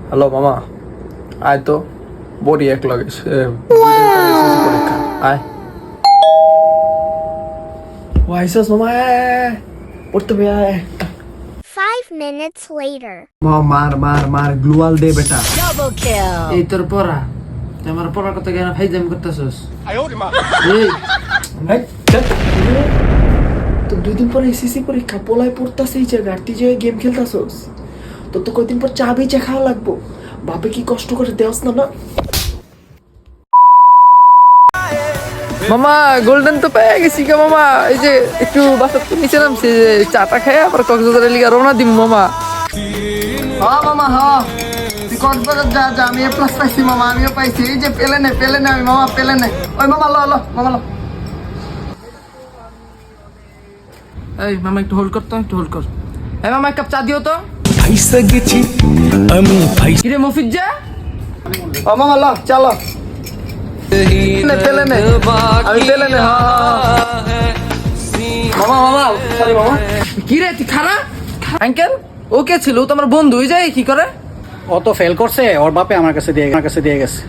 Hello মামা, আয় তো বড়ি এক লাগে পরীক্ষা আয়। ও আইসস মামা, পড়তে হবে আয়। 5 minutes later. মার মার মার গ্লুয়াল দে বেটা। Double kill. এই তোর পড়া, তুই আমার পড়ার কথা কেন ফাইজাম করতেছস? এই এই, ধ্যাৎ, তো 2 দিন পরে এসএসসি পরীক্ষা, পোলায় পড়তাছে এই জায়গায়, তুই যে গেম খেলতাছস, তোর তো কয়দিন পর চা বেচে খাওয়া লাগবো। বাপে কি কষ্ট করে দেওয়াস না না? মামা গোল্ডেন তো পেয়ে গেছি কে মামা, এই যে একটু বাসার তো নিচে নামছি, যে চাটা খাই আবার কক্সবাজারের লিগা রওনা দিম মামা। হ্যাঁ মামা হ্যাঁ, তুই কক্সবাজার যা যা, আমি প্লাস পাইছি মামা, আমিও পাইছি, এই যে পেলে নে আমি মামা, পেলে নে। ওই মামা ল মামা ল। এই মামা একটু হোল্ড কর তো, একটু হোল্ড কর। এই মামা এক কাপ চা দিও তো। ফাইসা গেছি আমি ফাইসা কিরে মফিজ যা, ও মামা ল চলো, পেলে নে আমি পেলে নে। মামা মামা সরি মামা। কিরে তুই খারা আঙ্কেল, ও কে ছিল? ও তো আমার বন্ধু, ওই যায় কি করে? ও তো ফেল করছে, ওর বাপে আমার কাছে দিয়ে গেছে।